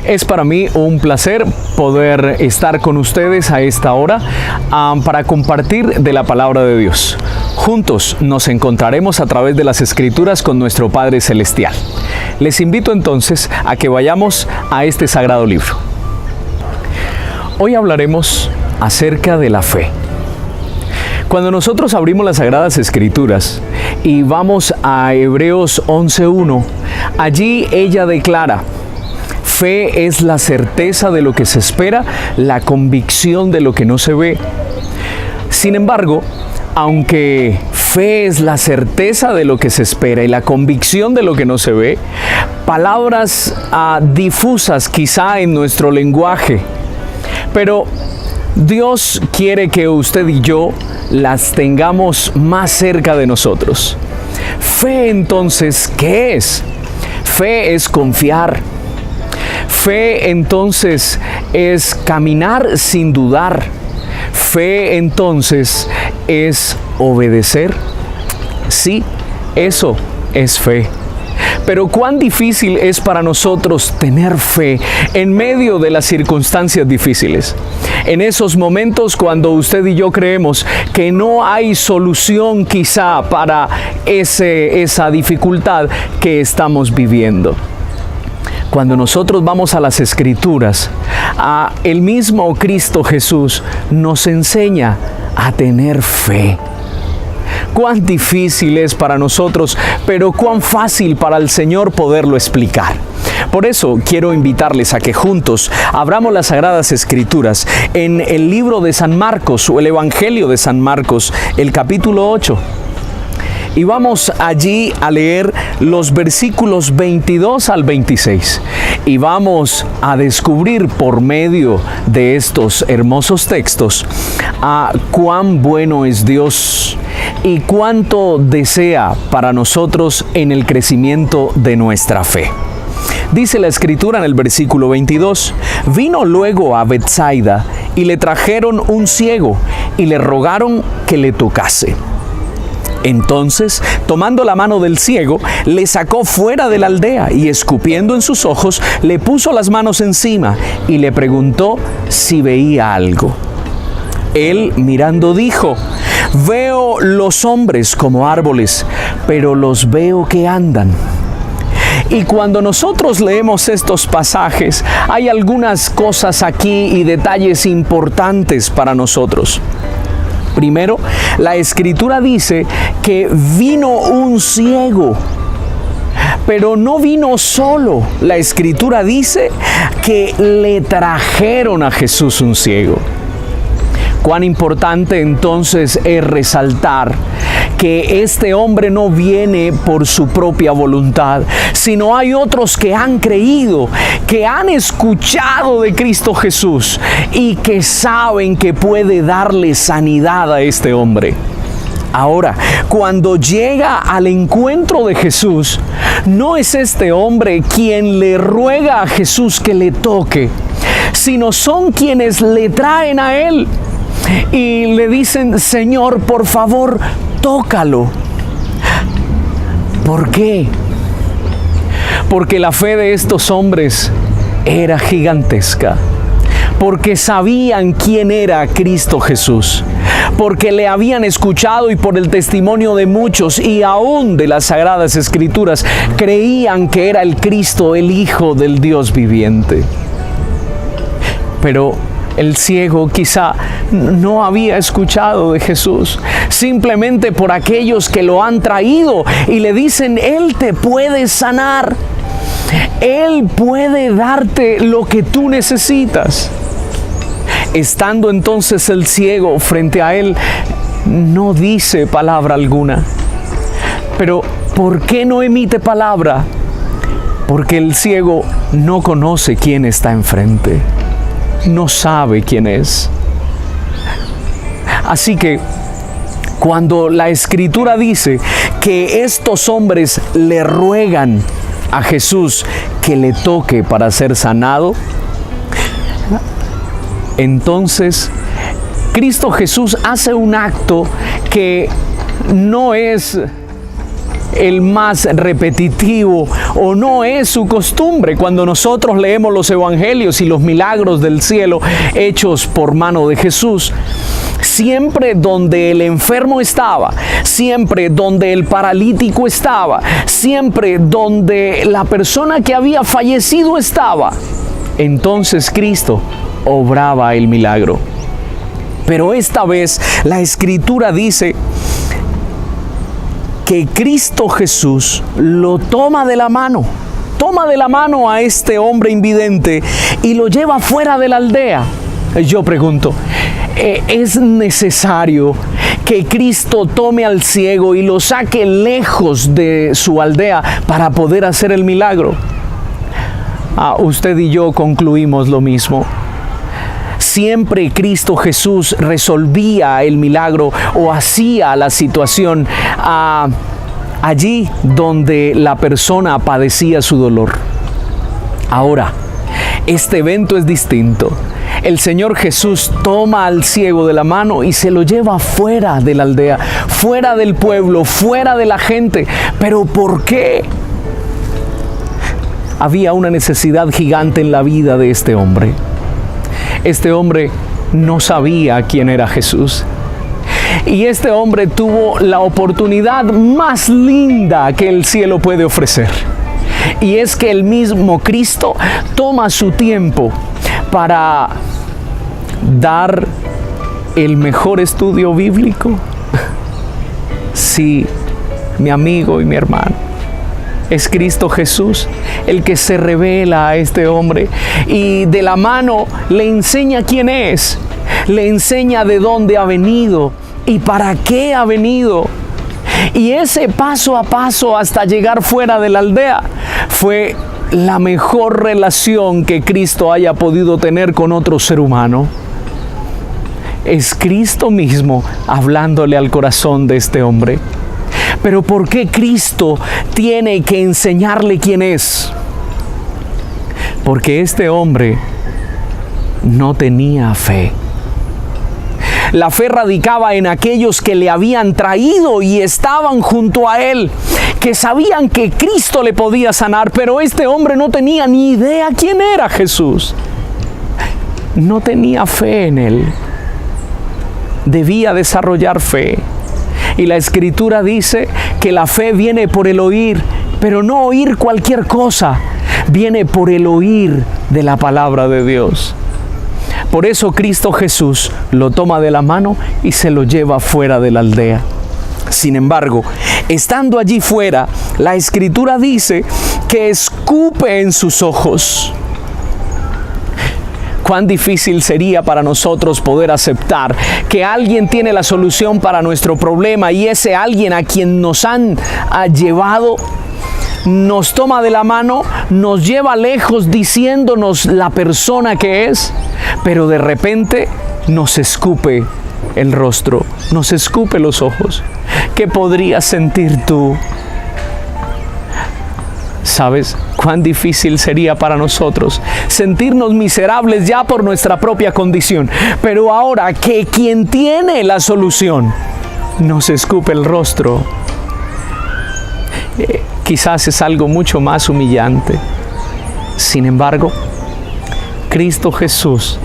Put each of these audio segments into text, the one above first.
Es para mí un placer poder estar con ustedes a esta hora para compartir de la palabra de Dios. Juntos nos encontraremos a través de las Escrituras con nuestro Padre Celestial. Les invito entonces a que vayamos a este sagrado libro. Hoy hablaremos acerca de la fe. Cuando nosotros abrimos las Sagradas Escrituras y vamos a Hebreos 11:1, allí ella declara: fe es la certeza de lo que se espera, la convicción de lo que no se ve. Sin embargo, aunque fe es la certeza de lo que se espera y la convicción de lo que no se ve, palabras difusas quizá en nuestro lenguaje, pero Dios quiere que usted y yo las tengamos más cerca de nosotros. Fe, entonces, ¿qué es? Fe es confiar. Fe, entonces, es caminar sin dudar. Fe, entonces, es obedecer. Sí, eso es fe. Pero cuán difícil es para nosotros tener fe en medio de las circunstancias difíciles. En esos momentos cuando usted y yo creemos que no hay solución quizá para esa dificultad que estamos viviendo. Cuando nosotros vamos a las Escrituras, el mismo Cristo Jesús nos enseña a tener fe. Cuán difícil es para nosotros, pero cuán fácil para el Señor poderlo explicar. Por eso quiero invitarles a que juntos abramos las Sagradas Escrituras en el libro de San Marcos o el Evangelio de San Marcos, el capítulo 8. Y vamos allí a leer los versículos 22 al 26. Y vamos a descubrir por medio de estos hermosos textos cuán bueno es Dios y cuánto desea para nosotros en el crecimiento de nuestra fe. Dice la Escritura en el versículo 22, vino luego a Betsaida y le trajeron un ciego y le rogaron que le tocase. Entonces, tomando la mano del ciego, le sacó fuera de la aldea y escupiendo en sus ojos, le puso las manos encima y le preguntó si veía algo. Él, mirando, dijo: veo los hombres como árboles, pero los veo que andan. Y cuando nosotros leemos estos pasajes, hay algunas cosas aquí y detalles importantes para nosotros. Primero, la Escritura dice que vino un ciego, pero no vino solo. La Escritura dice que le trajeron a Jesús un ciego. Cuán importante entonces es resaltar que este hombre no viene por su propia voluntad, sino hay otros que han creído, que han escuchado de Cristo Jesús y que saben que puede darle sanidad a este hombre. Ahora, cuando llega al encuentro de Jesús, no es este hombre quien le ruega a Jesús que le toque, sino son quienes le traen a él y le dicen: Señor, por favor, tócalo. ¿Por qué? Porque la fe de estos hombres era gigantesca. Porque sabían quién era Cristo Jesús. Porque le habían escuchado y por el testimonio de muchos y aún de las Sagradas Escrituras creían que era el Cristo, el Hijo del Dios viviente. Pero el ciego quizá no había escuchado de Jesús, simplemente por aquellos que lo han traído y le dicen: Él te puede sanar, Él puede darte lo que tú necesitas. Estando entonces el ciego frente a él, no dice palabra alguna. Pero ¿por qué no emite palabra? Porque el ciego no conoce quién está enfrente. No sabe quién es. Así que cuando la Escritura dice que estos hombres le ruegan a Jesús que le toque para ser sanado, entonces Cristo Jesús hace un acto que no es el más repetitivo o no es su costumbre. Cuando nosotros leemos los evangelios y los milagros del cielo hechos por mano de Jesús, siempre donde el enfermo estaba, siempre donde el paralítico estaba, siempre donde la persona que había fallecido estaba, entonces Cristo obraba el milagro. Pero esta vez la Escritura dice que Cristo Jesús lo toma de la mano a este hombre invidente y lo lleva fuera de la aldea. Yo pregunto, ¿es necesario que Cristo tome al ciego y lo saque lejos de su aldea para poder hacer el milagro? Usted y yo concluimos lo mismo. Siempre Cristo Jesús resolvía el milagro o hacía la situación allí donde la persona padecía su dolor. Ahora, este evento es distinto. El Señor Jesús toma al ciego de la mano y se lo lleva fuera de la aldea, fuera del pueblo, fuera de la gente. ¿Pero por qué? Había una necesidad gigante en la vida de este hombre. Este hombre no sabía quién era Jesús. Y este hombre tuvo la oportunidad más linda que el cielo puede ofrecer. Y es que el mismo Cristo toma su tiempo para dar el mejor estudio bíblico. Sí, mi amigo y mi hermano, es Cristo Jesús el que se revela a este hombre y de la mano le enseña quién es, le enseña de dónde ha venido y para qué ha venido. Y ese paso a paso hasta llegar fuera de la aldea fue la mejor relación que Cristo haya podido tener con otro ser humano. Es Cristo mismo hablándole al corazón de este hombre. Pero ¿por qué Cristo tiene que enseñarle quién es? Porque este hombre no tenía fe. La fe radicaba en aquellos que le habían traído y estaban junto a él, que sabían que Cristo le podía sanar, pero este hombre no tenía ni idea quién era Jesús. No tenía fe en él. Debía desarrollar fe. Y la Escritura dice que la fe viene por el oír, pero no oír cualquier cosa, viene por el oír de la palabra de Dios. Por eso Cristo Jesús lo toma de la mano y se lo lleva fuera de la aldea. Sin embargo, estando allí fuera, la Escritura dice que escupe en sus ojos. Cuán difícil sería para nosotros poder aceptar que alguien tiene la solución para nuestro problema y ese alguien a quien nos han llevado nos toma de la mano, nos lleva lejos diciéndonos la persona que es, pero de repente nos escupe el rostro, nos escupe los ojos. ¿Qué podrías sentir tú? ¿Sabes cuán difícil sería para nosotros sentirnos miserables ya por nuestra propia condición? Pero ahora que quien tiene la solución nos escupe el rostro, quizás es algo mucho más humillante. Sin embargo, Cristo Jesús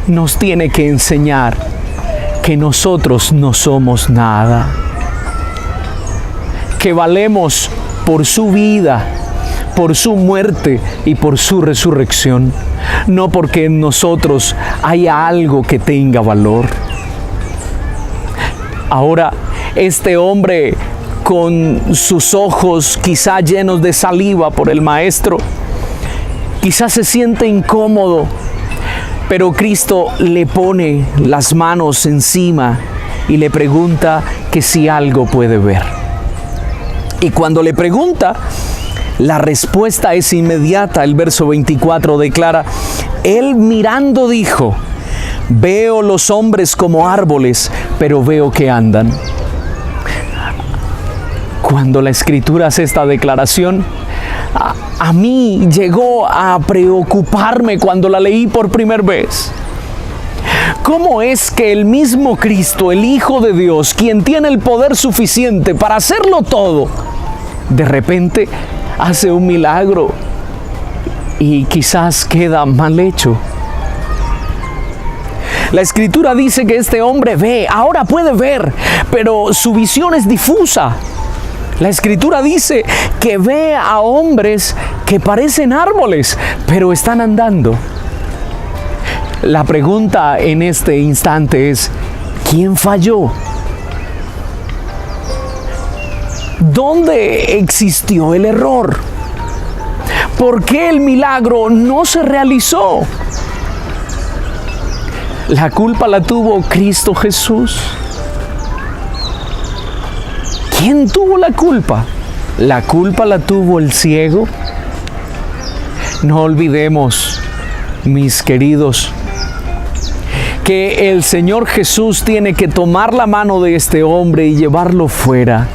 nos tiene que enseñar que nosotros no somos nada, que valemos por su vida, por su muerte y por su resurrección, no porque en nosotros haya algo que tenga valor. Ahora, este hombre con sus ojos quizá llenos de saliva por el maestro, quizás se siente incómodo, pero Cristo le pone las manos encima y le pregunta que si algo puede ver. Y cuando le pregunta, la respuesta es inmediata. El verso 24 declara: él mirando dijo, veo los hombres como árboles, pero veo que andan. Cuando la Escritura hace esta declaración, a mí llegó a preocuparme cuando la leí por primera vez. ¿Cómo es que el mismo Cristo, el Hijo de Dios, quien tiene el poder suficiente para hacerlo todo, de repente hace un milagro y quizás queda mal hecho. La Escritura dice que este hombre ve, ahora puede ver, pero su visión es difusa. La Escritura dice que ve a hombres que parecen árboles, pero están andando. La pregunta en este instante es, ¿quién falló? ¿Dónde existió el error? ¿Por qué el milagro no se realizó? La culpa la tuvo Cristo Jesús. ¿Quién tuvo la culpa? ¿La culpa la tuvo el ciego? No olvidemos, mis queridos, que el Señor Jesús tiene que tomar la mano de este hombre y llevarlo fuera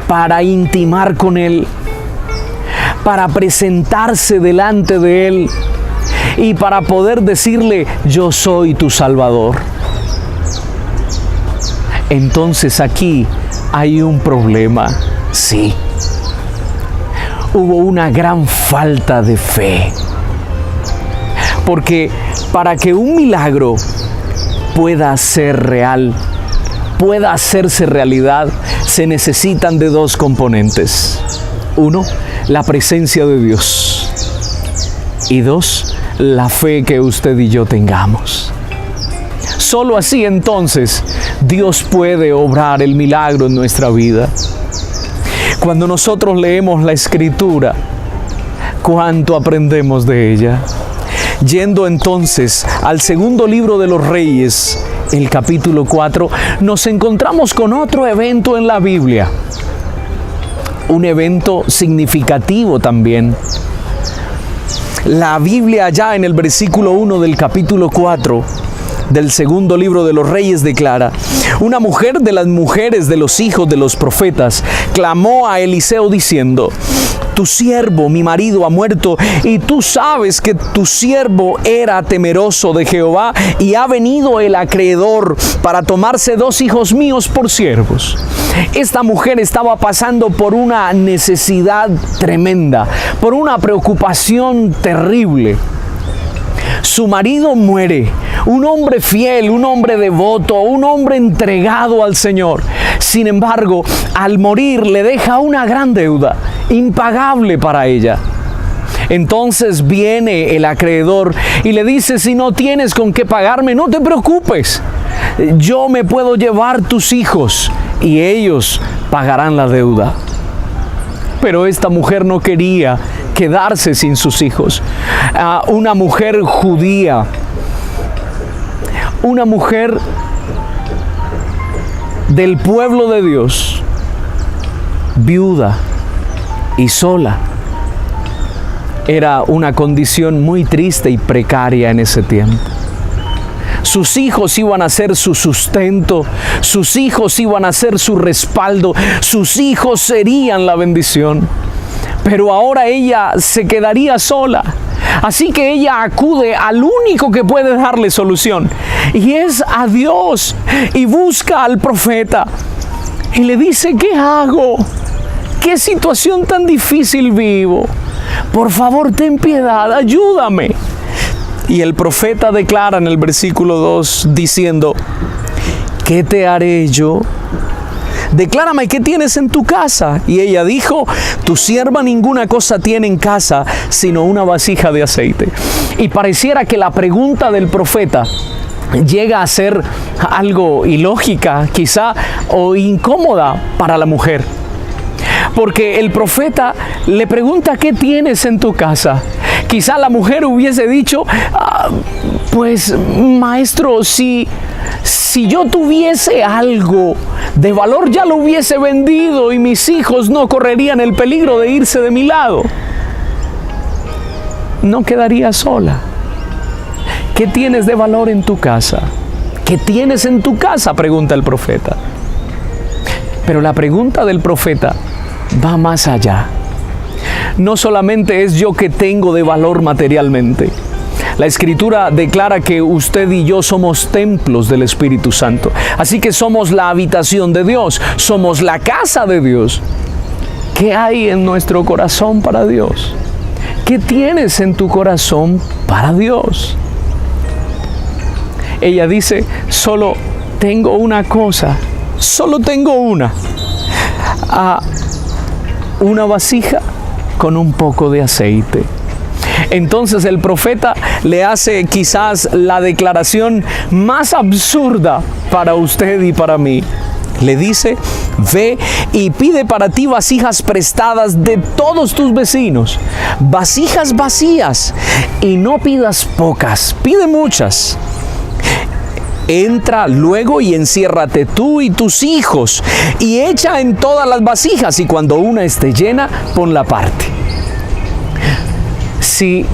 para intimar con Él, para presentarse delante de Él y para poder decirle, yo soy tu Salvador. Entonces aquí hay un problema, sí. Hubo una gran falta de fe. Porque para que un milagro pueda ser real, pueda hacerse realidad, se necesitan de dos componentes. Uno, la presencia de Dios. Y dos, la fe que usted y yo tengamos. Solo así entonces Dios puede obrar el milagro en nuestra vida. Cuando nosotros leemos la Escritura, ¿cuánto aprendemos de ella? Yendo entonces al segundo libro de los Reyes, el capítulo 4, nos encontramos con otro evento en la Biblia. Un evento significativo también. La Biblia allá en el versículo 1 del capítulo 4 del segundo libro de los Reyes declara: una mujer de las mujeres de los hijos de los profetas clamó a Eliseo diciendo: tu siervo, mi marido, ha muerto, y tú sabes que tu siervo era temeroso de Jehová, y ha venido el acreedor para tomarse 2 hijos míos por siervos. Esta mujer estaba pasando por una necesidad tremenda, por una preocupación terrible. Su marido muere, un hombre fiel, un hombre devoto, un hombre entregado al Señor. Sin embargo, al morir le deja una gran deuda, impagable para ella. Entonces viene el acreedor y le dice: si no tienes con qué pagarme, no te preocupes. Yo me puedo llevar tus hijos y ellos pagarán la deuda. Pero esta mujer no quería quedarse sin sus hijos. Una mujer judía, una mujer del pueblo de Dios, viuda y sola. Era una condición muy triste y precaria en ese tiempo. Sus hijos iban a ser su sustento, sus hijos iban a ser su respaldo, sus hijos serían la bendición. Pero ahora ella se quedaría sola. Así que ella acude al único que puede darle solución, y es a Dios, y busca al profeta y le dice: ¿qué hago? ¿Qué situación tan difícil vivo? Por favor, ten piedad, ayúdame. Y el profeta declara en el versículo 2 diciendo: ¿qué te haré yo? Declárame, ¿qué tienes en tu casa? Y ella dijo: tu sierva ninguna cosa tiene en casa, sino una vasija de aceite. Y pareciera que la pregunta del profeta llega a ser algo ilógica, quizá, o incómoda para la mujer. Porque el profeta le pregunta: ¿qué tienes en tu casa? Quizá la mujer hubiese dicho: pues maestro, si yo tuviese algo de valor, ya lo hubiese vendido y mis hijos no correrían el peligro de irse de mi lado. No quedaría sola. ¿Qué tienes de valor en tu casa? ¿Qué tienes en tu casa?, pregunta el profeta. Pero la pregunta del profeta va más allá. No solamente es yo que tengo de valor materialmente. La Escritura declara que usted y yo somos templos del Espíritu Santo. Así que somos la habitación de Dios, somos la casa de Dios. ¿Qué hay en nuestro corazón para Dios? ¿Qué tienes en tu corazón para Dios? Ella dice, solo tengo una cosa, solo tengo una vasija con un poco de aceite. Entonces el profeta le hace quizás la declaración más absurda para usted y para mí. Le dice, ve y pide para ti vasijas prestadas de todos tus vecinos, vasijas vacías, y no pidas pocas, pide muchas. Entra luego y enciérrate tú y tus hijos, y echa en todas las vasijas, y cuando una esté llena, ponla aparte. Si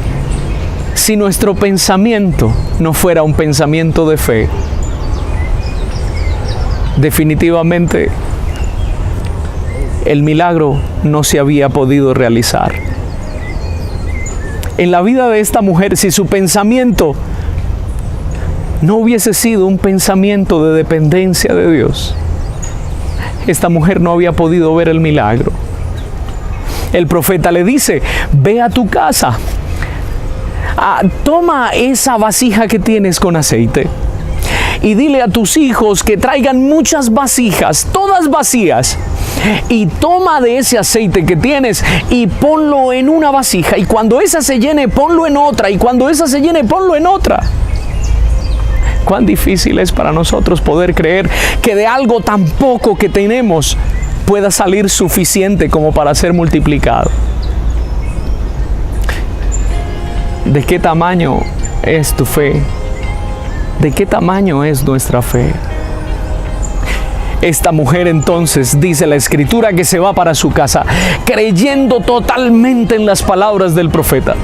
nuestro pensamiento no fuera un pensamiento de fe, definitivamente el milagro no se había podido realizar. En la vida de esta mujer, si su pensamiento no hubiese sido un pensamiento de dependencia de Dios, esta mujer no había podido ver el milagro. El profeta le dice, ve a tu casa, toma esa vasija que tienes con aceite y dile a tus hijos que traigan muchas vasijas, todas vacías, y toma de ese aceite que tienes y ponlo en una vasija, y cuando esa se llene, ponlo en otra, y cuando esa se llene, ponlo en otra. Cuán difícil es para nosotros poder creer que de algo tan poco que tenemos pueda salir suficiente como para ser multiplicado. ¿De qué tamaño es tu fe? ¿De qué tamaño es nuestra fe? Esta mujer entonces, dice la Escritura, que se va para su casa, creyendo totalmente en las palabras del profeta.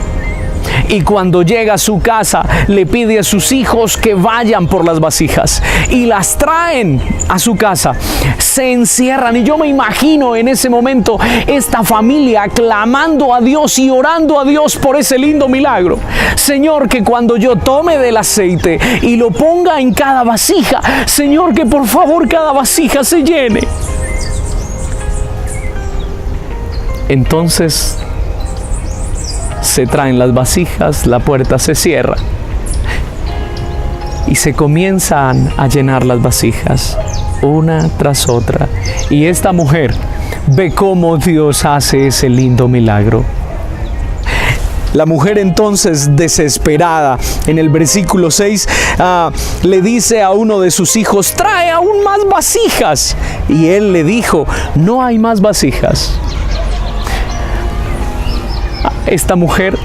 Y cuando llega a su casa, le pide a sus hijos que vayan por las vasijas y las traen a su casa. Se encierran, y yo me imagino en ese momento esta familia clamando a Dios y orando a Dios por ese lindo milagro. Señor, que cuando yo tome del aceite y lo ponga en cada vasija, Señor, que por favor cada vasija se llene. Entonces se traen las vasijas, la puerta se cierra y se comienzan a llenar las vasijas, una tras otra. Y esta mujer ve cómo Dios hace ese lindo milagro. La mujer entonces, desesperada, en el versículo 6, le dice a uno de sus hijos, trae aún más vasijas. Y él le dijo, no hay más vasijas. Esta mujer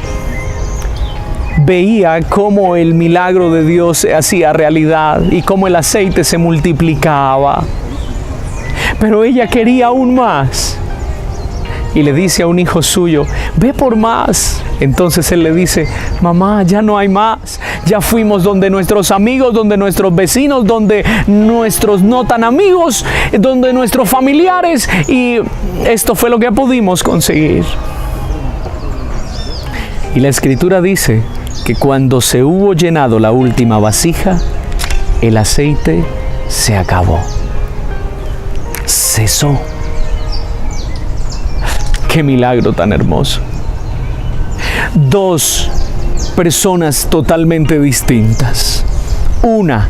veía cómo el milagro de Dios se hacía realidad y cómo el aceite se multiplicaba. Pero ella quería aún más. Y le dice a un hijo suyo, ve por más. Entonces él le dice, mamá, ya no hay más. Ya fuimos donde nuestros amigos, donde nuestros vecinos, donde nuestros no tan amigos, donde nuestros familiares, y esto fue lo que pudimos conseguir. Y la Escritura dice que cuando se hubo llenado la última vasija, el aceite se acabó. Cesó. ¡Qué milagro tan hermoso! Dos personas totalmente distintas. Una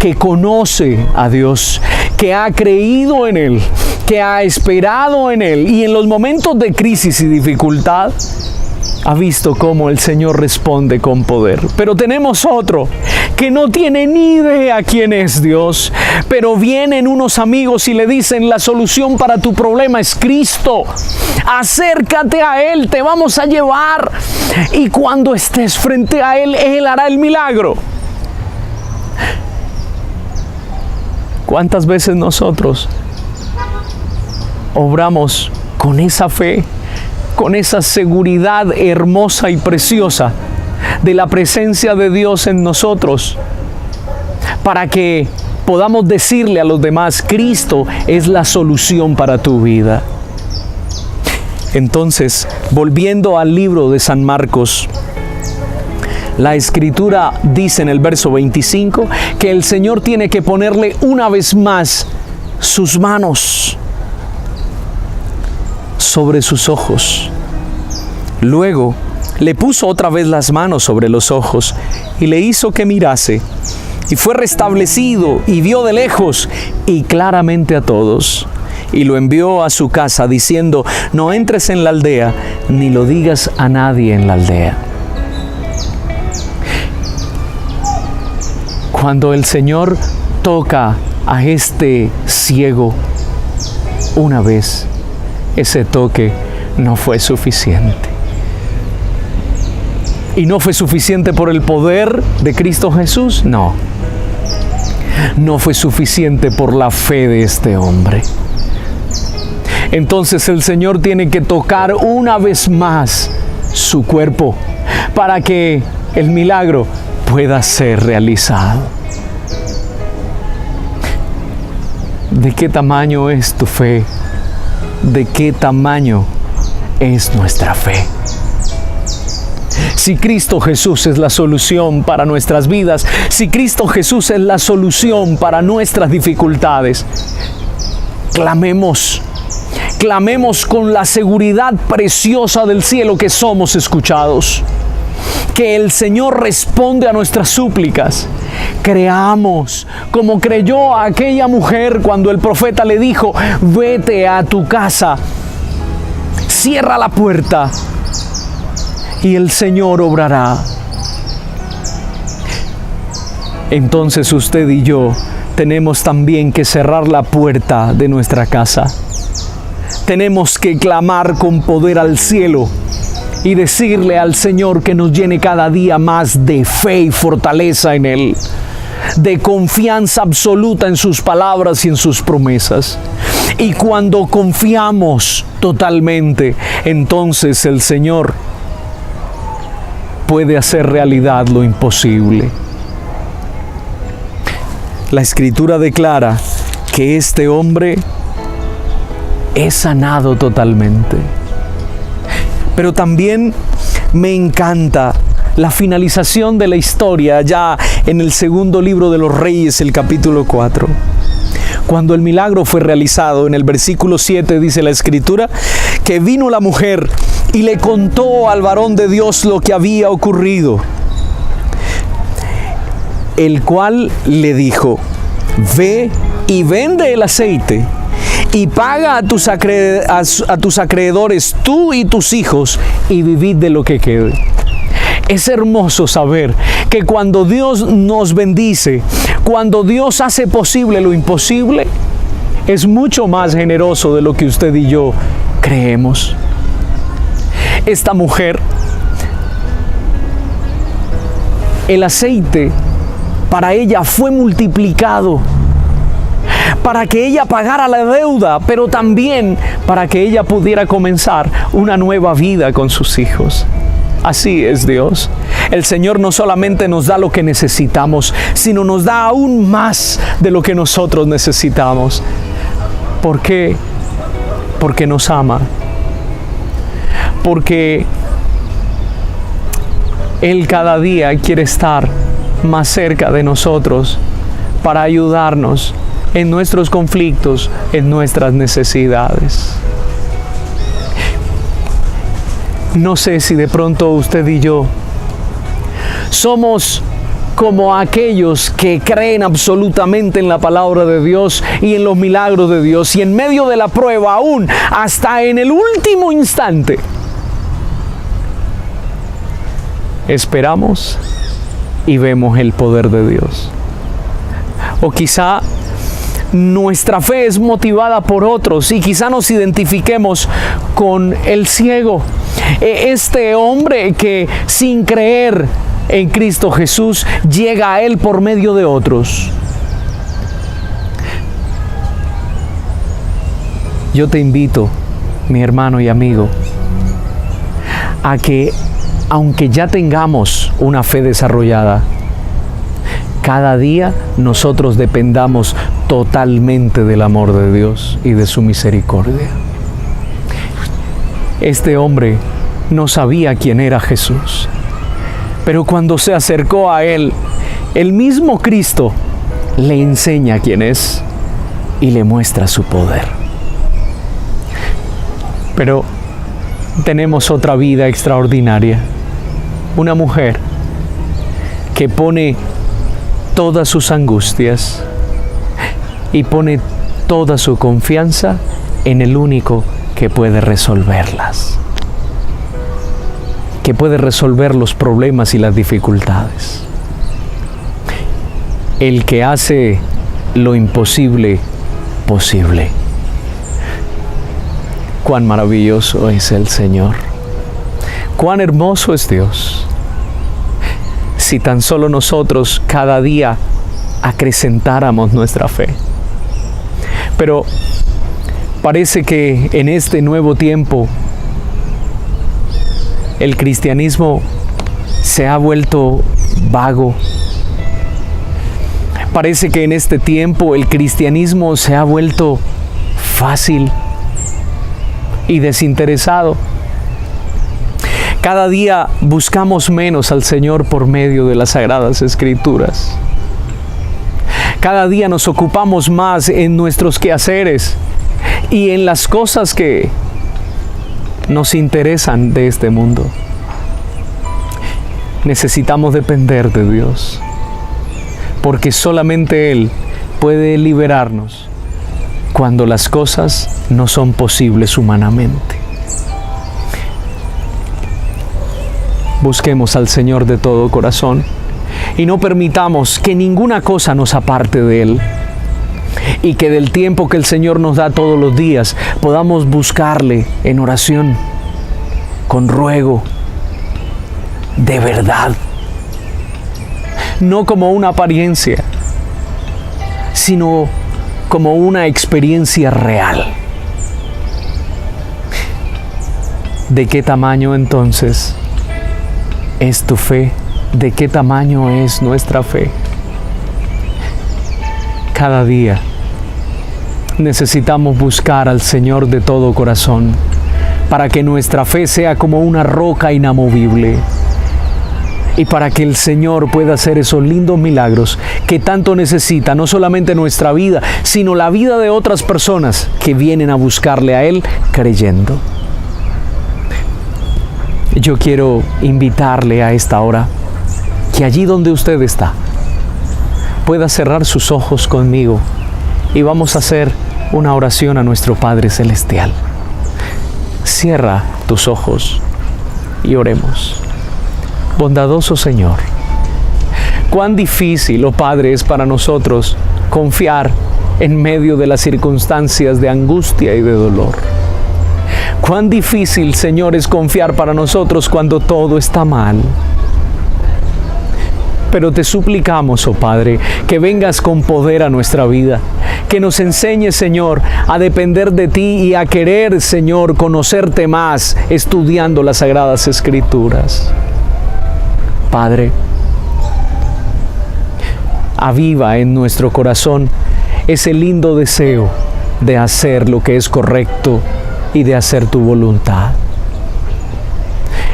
que conoce a Dios, que ha creído en Él, que ha esperado en Él, y en los momentos de crisis y dificultad ha visto cómo el Señor responde con poder. Pero tenemos otro que no tiene ni idea quién es Dios, pero vienen unos amigos y le dicen, la solución para tu problema es Cristo. Acércate a Él, te vamos a llevar, y cuando estés frente a Él, Él hará el milagro. ¿Cuántas veces nosotros obramos con esa fe, con esa seguridad hermosa y preciosa de la presencia de Dios en nosotros, para que podamos decirle a los demás, Cristo es la solución para tu vida? Entonces, volviendo al libro de San Marcos, la Escritura dice en el verso 25 que el Señor tiene que ponerle una vez más sus manos sobre sus ojos. Luego le puso otra vez las manos sobre los ojos y le hizo que mirase. Y fue restablecido y vio de lejos y claramente a todos. Y lo envió a su casa diciendo: no entres en la aldea, ni lo digas a nadie en la aldea. Cuando el Señor toca a este ciego una vez, ese toque no fue suficiente. ¿Y no fue suficiente por el poder de Cristo Jesús? No. No fue suficiente por la fe de este hombre. Entonces el Señor tiene que tocar una vez más su cuerpo para que el milagro pueda ser realizado. ¿De qué tamaño es tu fe? ¿De qué tamaño es nuestra fe? Si Cristo Jesús es la solución para nuestras vidas, si Cristo Jesús es la solución para nuestras dificultades, clamemos con la seguridad preciosa del cielo que somos escuchados, que el Señor responde a nuestras súplicas. Creamos como creyó aquella mujer cuando el profeta le dijo: vete a tu casa, cierra la puerta y el Señor obrará. Entonces usted y yo tenemos también que cerrar la puerta de nuestra casa. Tenemos que clamar con poder al cielo y decirle al Señor que nos llene cada día más de fe y fortaleza en Él, de confianza absoluta en sus palabras y en sus promesas. Y cuando confiamos totalmente, entonces el Señor puede hacer realidad lo imposible. La Escritura declara que este hombre es sanado totalmente. Pero también me encanta la finalización de la historia ya en el segundo libro de los Reyes, el capítulo 4. Cuando el milagro fue realizado, en el versículo 7 dice la Escritura que vino la mujer y le contó al varón de Dios lo que había ocurrido, el cual le dijo: ve y vende el aceite y paga a tus acreedores, tú y tus hijos, y vivid de lo que quede. Es hermoso saber que cuando Dios nos bendice, cuando Dios hace posible lo imposible, es mucho más generoso de lo que usted y yo creemos. Esta mujer, el aceite para ella fue multiplicado para que ella pagara la deuda, pero también para que ella pudiera comenzar una nueva vida con sus hijos. Así es Dios. El Señor no solamente nos da lo que necesitamos, sino nos da aún más de lo que nosotros necesitamos. ¿Por qué? Porque nos ama. Porque Él cada día quiere estar más cerca de nosotros para ayudarnos en nuestros conflictos, en nuestras necesidades. No sé si de pronto usted y yo somos como aquellos que creen absolutamente en la palabra de Dios y en los milagros de Dios, y en medio de la prueba, aún hasta en el último instante, esperamos y vemos el poder de Dios. O quizá nuestra fe es motivada por otros y quizá nos identifiquemos con el ciego, este hombre que sin creer en Cristo Jesús llega a Él por medio de otros. Yo te invito, mi hermano y amigo, a que aunque ya tengamos una fe desarrollada, cada día nosotros dependamos totalmente del amor de Dios y de su misericordia. Este hombre no sabía quién era Jesús, pero cuando se acercó a Él, el mismo Cristo le enseña quién es y le muestra su poder. Pero tenemos otra vida extraordinaria. Una mujer que pone todas sus angustias y pone toda su confianza en el único que puede resolverlas, que puede resolver los problemas y las dificultades. El que hace lo imposible posible. Cuán maravilloso es el Señor. Cuán hermoso es Dios. Si tan solo nosotros cada día acrecentáramos nuestra fe. Pero parece que en este nuevo tiempo el cristianismo se ha vuelto vago. Parece que en este tiempo el cristianismo se ha vuelto fácil y desinteresado. Cada día buscamos menos al Señor por medio de las Sagradas Escrituras. Cada día nos ocupamos más en nuestros quehaceres y en las cosas que nos interesan de este mundo. Necesitamos depender de Dios, porque solamente Él puede liberarnos cuando las cosas no son posibles humanamente. Busquemos al Señor de todo corazón y no permitamos que ninguna cosa nos aparte de Él, y que del tiempo que el Señor nos da todos los días podamos buscarle en oración, con ruego, de verdad, no como una apariencia, sino como una experiencia real. ¿De qué tamaño entonces es tu fe? ¿De qué tamaño es nuestra fe? Cada día necesitamos buscar al Señor de todo corazón para que nuestra fe sea como una roca inamovible y para que el Señor pueda hacer esos lindos milagros que tanto necesita, no solamente nuestra vida, sino la vida de otras personas que vienen a buscarle a Él creyendo. Yo quiero invitarle a esta hora que allí donde usted está pueda cerrar sus ojos conmigo y vamos a hacer una oración a nuestro Padre Celestial. Cierra tus ojos y oremos. Bondadoso Señor, cuán difícil, oh Padre, es para nosotros confiar en medio de las circunstancias de angustia y de dolor. Cuán difícil, Señor, es confiar para nosotros cuando todo está mal. Pero te suplicamos, oh Padre, que vengas con poder a nuestra vida, que nos enseñes, Señor, a depender de ti y a querer, Señor, conocerte más estudiando las Sagradas Escrituras. Padre, aviva en nuestro corazón ese lindo deseo de hacer lo que es correcto y de hacer tu voluntad.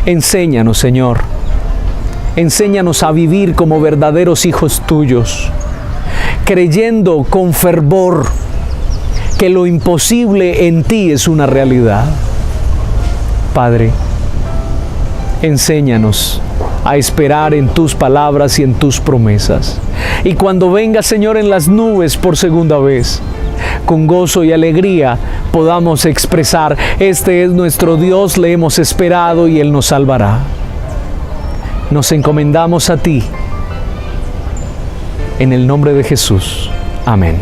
Enséñanos, Señor. Enséñanos a vivir como verdaderos hijos tuyos, creyendo con fervor que lo imposible en ti es una realidad. Padre, enséñanos a esperar en tus palabras y en tus promesas. Y cuando venga, Señor, en las nubes por segunda vez, con gozo y alegría podamos expresar: este es nuestro Dios, le hemos esperado y Él nos salvará. Nos encomendamos a ti, en el nombre de Jesús. Amén.